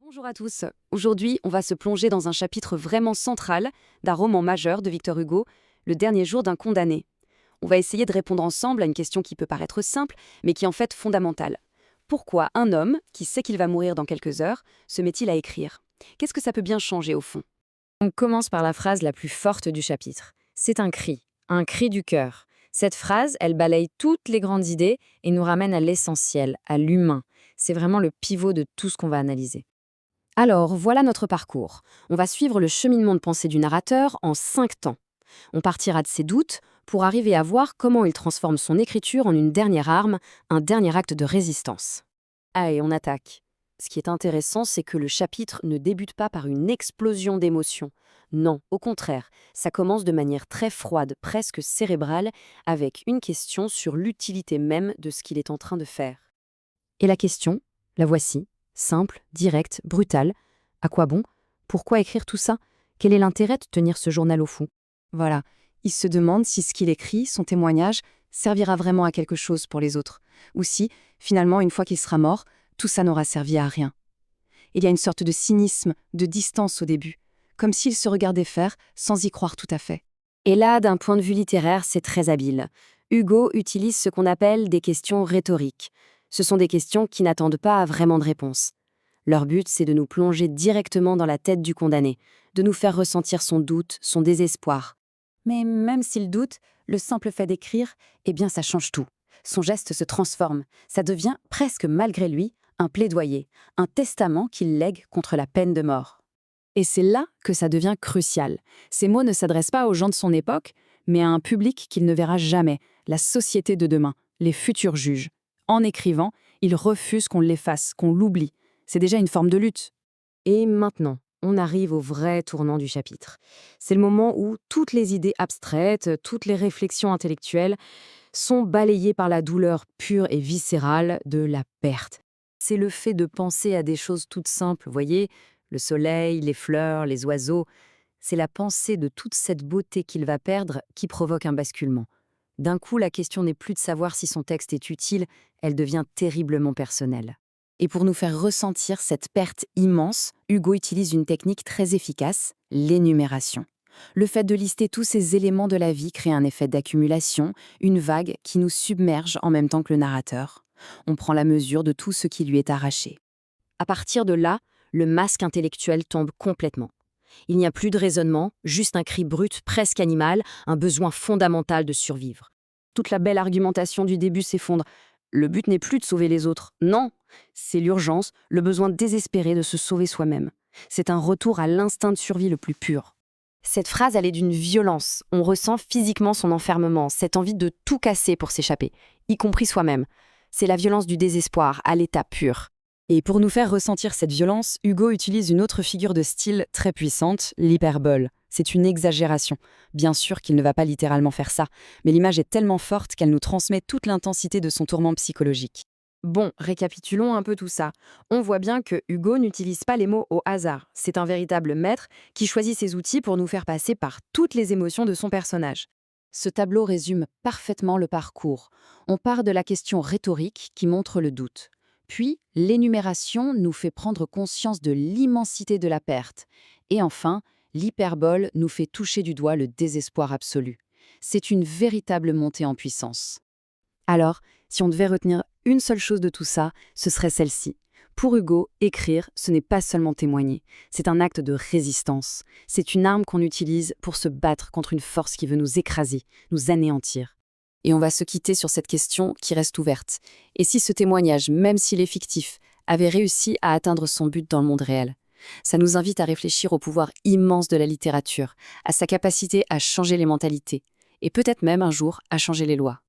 Bonjour à tous. Aujourd'hui, on va se plonger dans un chapitre vraiment central d'un roman majeur de Victor Hugo, Le dernier jour d'un condamné. On va essayer de répondre ensemble à une question qui peut paraître simple, mais qui est en fait fondamentale. Pourquoi un homme, qui sait qu'il va mourir dans quelques heures, se met-il à écrire? Qu'est-ce que ça peut bien changer au fond? On commence par la phrase la plus forte du chapitre. C'est un cri du cœur. Cette phrase, elle balaye toutes les grandes idées et nous ramène à l'essentiel, à l'humain. C'est vraiment le pivot de tout ce qu'on va analyser. Alors, voilà notre parcours. On va suivre le cheminement de pensée du narrateur en 5 temps. On partira de ses doutes pour arriver à voir comment il transforme son écriture en une dernière arme, un dernier acte de résistance. Allez, on attaque. Ce qui est intéressant, c'est que le chapitre ne débute pas par une explosion d'émotions. Non, au contraire, ça commence de manière très froide, presque cérébrale, avec une question sur l'utilité même de ce qu'il est en train de faire. Et la question, la voici, simple, directe, brutale. À quoi bon? Pourquoi écrire tout ça? Quel est l'intérêt de tenir ce journal au fond? Voilà, il se demande si ce qu'il écrit, son témoignage, servira vraiment à quelque chose pour les autres, ou si, finalement, une fois qu'il sera mort, tout ça n'aura servi à rien. Il y a une sorte de cynisme, de distance au début, comme s'il se regardait faire sans y croire tout à fait. Et là, d'un point de vue littéraire, c'est très habile. Hugo utilise ce qu'on appelle des questions rhétoriques. Ce sont des questions qui n'attendent pas vraiment de réponse. Leur but, c'est de nous plonger directement dans la tête du condamné, de nous faire ressentir son doute, son désespoir. Mais même s'il doute, le simple fait d'écrire, eh bien ça change tout. Son geste se transforme, ça devient, presque malgré lui, un plaidoyer, un testament qu'il lègue contre la peine de mort. Et c'est là que ça devient crucial. Ces mots ne s'adressent pas aux gens de son époque, mais à un public qu'il ne verra jamais, la société de demain, les futurs juges. En écrivant, il refuse qu'on l'efface, qu'on l'oublie. C'est déjà une forme de lutte. Et maintenant, on arrive au vrai tournant du chapitre. C'est le moment où toutes les idées abstraites, toutes les réflexions intellectuelles sont balayées par la douleur pure et viscérale de la perte. C'est le fait de penser à des choses toutes simples, voyez, le soleil, les fleurs, les oiseaux. C'est la pensée de toute cette beauté qu'il va perdre qui provoque un basculement. D'un coup, la question n'est plus de savoir si son texte est utile, elle devient terriblement personnelle. Et pour nous faire ressentir cette perte immense, Hugo utilise une technique très efficace, l'énumération. Le fait de lister tous ces éléments de la vie crée un effet d'accumulation, une vague qui nous submerge en même temps que le narrateur. On prend la mesure de tout ce qui lui est arraché. À partir de là, le masque intellectuel tombe complètement. Il n'y a plus de raisonnement, juste un cri brut, presque animal, un besoin fondamental de survivre. Toute la belle argumentation du début s'effondre. Le but n'est plus de sauver les autres, non, c'est l'urgence, le besoin désespéré de se sauver soi-même. C'est un retour à l'instinct de survie le plus pur. Cette phrase, elle est d'une violence. On ressent physiquement son enfermement, cette envie de tout casser pour s'échapper, y compris soi-même. C'est la violence du désespoir, à l'état pur. Et pour nous faire ressentir cette violence, Hugo utilise une autre figure de style très puissante, l'hyperbole. C'est une exagération. Bien sûr qu'il ne va pas littéralement faire ça, mais l'image est tellement forte qu'elle nous transmet toute l'intensité de son tourment psychologique. Bon, récapitulons un peu tout ça. On voit bien que Hugo n'utilise pas les mots au hasard. C'est un véritable maître qui choisit ses outils pour nous faire passer par toutes les émotions de son personnage. Ce tableau résume parfaitement le parcours. On part de la question rhétorique qui montre le doute. Puis, l'énumération nous fait prendre conscience de l'immensité de la perte. Et enfin, l'hyperbole nous fait toucher du doigt le désespoir absolu. C'est une véritable montée en puissance. Alors, si on devait retenir une seule chose de tout ça, ce serait celle-ci. Pour Hugo, écrire, ce n'est pas seulement témoigner, c'est un acte de résistance. C'est une arme qu'on utilise pour se battre contre une force qui veut nous écraser, nous anéantir. Et on va se quitter sur cette question qui reste ouverte. Et si ce témoignage, même s'il est fictif, avait réussi à atteindre son but dans le monde réel? Ça nous invite à réfléchir au pouvoir immense de la littérature, à sa capacité à changer les mentalités, et peut-être même un jour à changer les lois.